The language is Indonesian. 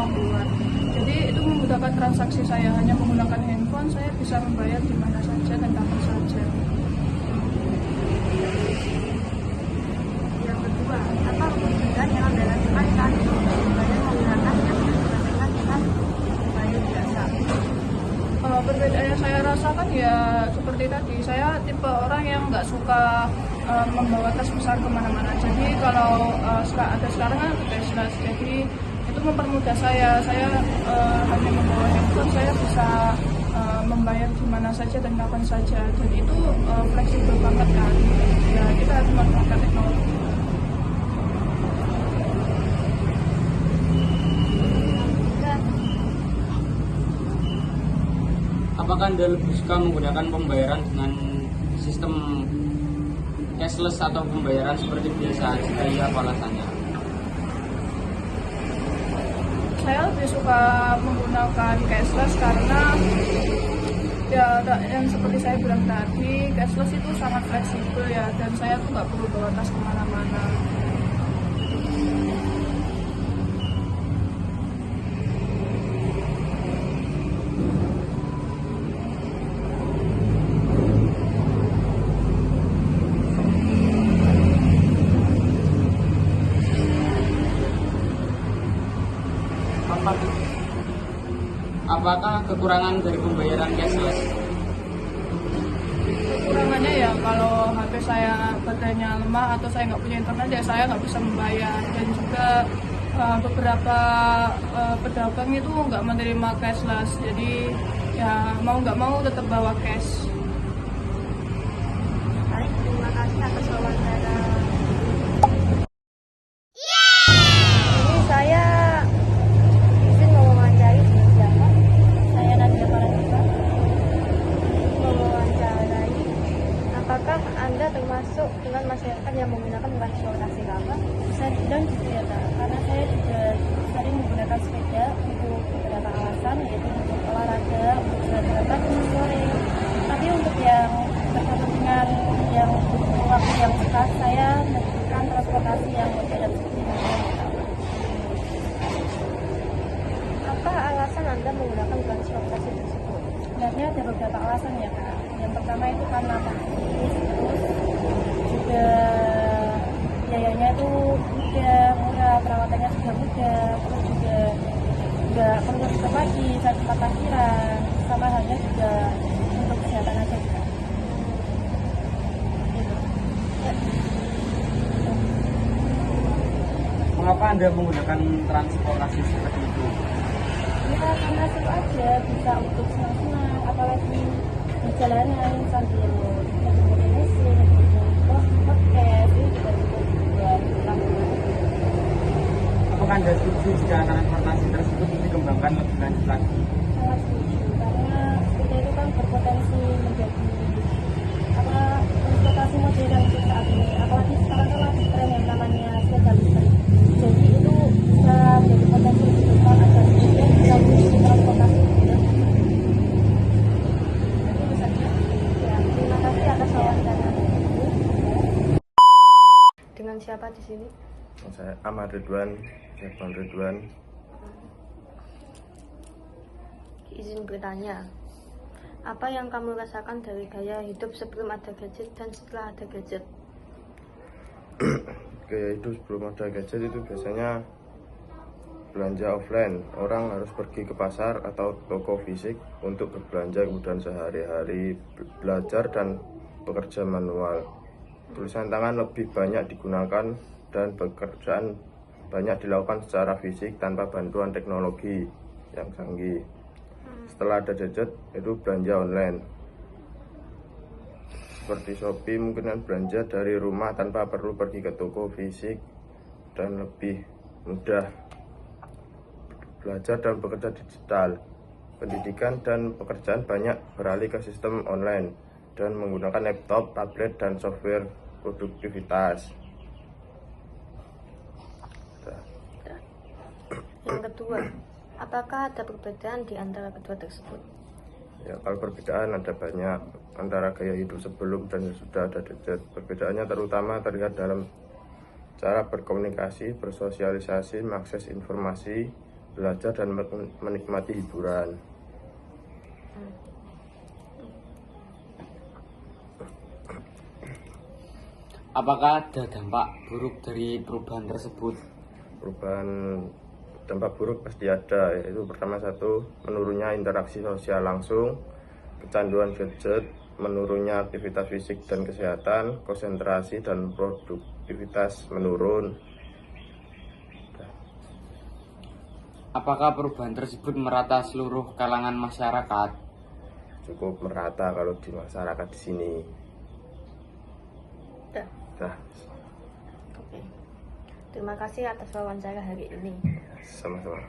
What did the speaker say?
kemampuan. Jadi itu memudahkan transaksi saya, hanya menggunakan handphone saya bisa membayar di mana saja dan kapan saja. Yang kedua, apa perbedaan yang Anda rasakan saat membayar menggunakan aplikasi dibandingkan dengan bayar biasa? Perbedaan yang saya rasakan ya seperti tadi, saya tipe orang yang nggak suka membawa tas besar kemana-mana. Jadi kalau ada sekarang kan cashless, jadi itu mempermudah saya hanya membawa handphone, saya bisa membayar di mana saja dan kapan saja, dan itu fleksibel banget kan. Ya kita harus memanfaatkan teknologi. Apakah Anda lebih suka menggunakan pembayaran dengan sistem cashless atau pembayaran seperti biasa? Jika iya, apa alasannya? Saya lebih suka menggunakan cashless karena ya yang seperti saya bilang tadi, cashless itu sangat fleksibel ya, dan saya tuh nggak perlu bawa tas kemana-mana. Apakah kekurangan dari pembayaran cashless? Kekurangannya ya kalau HP saya baterainya lemah atau saya nggak punya internet ya saya nggak bisa membayar, dan juga beberapa pedagang itu nggak menerima cashless, jadi ya mau nggak mau tetap bawa cash. Baik, terima kasih atas wawancara. Ini saya izin mewawancari siapa? Saya Nadia Paranisa. Mewawancarai, apakah Anda termasuk dengan masyarakat yang menggunakan transportasi apa? Saya bilang gitu ya Kak, karena saya juga sering menggunakan sepeda untuk beberapa alasan, yaitu untuk olahraga, untuk jalan pagi, sore. Tapi untuk yang berkepentingan yang butuh waktu yang cepat, saya menggunakan transportasi yang modern seperti mobil. Apa alasan Anda menggunakan transportasi tersebut? Sebenarnya ada beberapa alasan ya Kak. Yang pertama itu karena praktis, terus juga biayanya itu mudah, murah, perawatannya juga mudah, terus juga nggak perlu stop lagi saat tempat parkiran, sama halnya juga untuk kesehatan aja Kak. Gitu. Mengapa Anda menggunakan transportasi seperti itu? Ya karena seru aja, bisa untuk senang-senang, apalagi di jalanan sambil dengerin musik, podcast, ini juga cukup buat lakukan. Apakah Anda setuju jika transportasi tersebut dikembangkan lebih lanjut lagi? Sangat setuju, karena sepeda itu kan berpotensi menjadi transportasi modern untuk saat ini, apalagi sekarang kan lagi tren yang namanya sepeda listrik. Jadi itu bisa menjadi potensi untuk depan agar kemudian bisa menjadi transportasi modern. Itu saja. Ya, terima kasih atas wawancara. Dengan siapa di sini? Saya Ahmad Ridwan, Irfan Ridwan. Izin bertanya, apa yang kamu rasakan dari gaya hidup sebelum ada gadget dan setelah ada gadget? Gaya hidup sebelum ada gadget itu biasanya belanja offline. Orang harus pergi ke pasar atau toko fisik untuk berbelanja, kemudian sehari-hari belajar dan bekerja manual. Tulisan tangan lebih banyak digunakan dan pekerjaan banyak dilakukan secara fisik tanpa bantuan teknologi yang canggih. Setelah ada gadget itu belanja online seperti Shopee, mungkin kan belanja dari rumah tanpa perlu pergi ke toko fisik dan lebih mudah. Belajar dan bekerja digital, pendidikan dan pekerjaan banyak beralih ke sistem online dan menggunakan laptop, tablet, dan software produktivitas. Yang kedua, apakah ada perbedaan di antara kedua tersebut? Ya, kalau perbedaan ada banyak antara gaya hidup sebelum dan sudah ada gadget. Perbedaannya terutama terlihat dalam cara berkomunikasi, bersosialisasi, mengakses informasi, belajar dan menikmati hiburan. Apakah ada dampak buruk dari perubahan tersebut? Perubahan dampak buruk pasti ada, yaitu pertama satu, menurunnya interaksi sosial langsung, kecanduan gadget, menurunnya aktivitas fisik dan kesehatan, konsentrasi dan produktivitas menurun. Apakah perubahan tersebut merata seluruh kalangan masyarakat? Cukup merata kalau di masyarakat di sini. Dah. Nah, Oke. Terima kasih atas wawancara hari ini. sama-sama.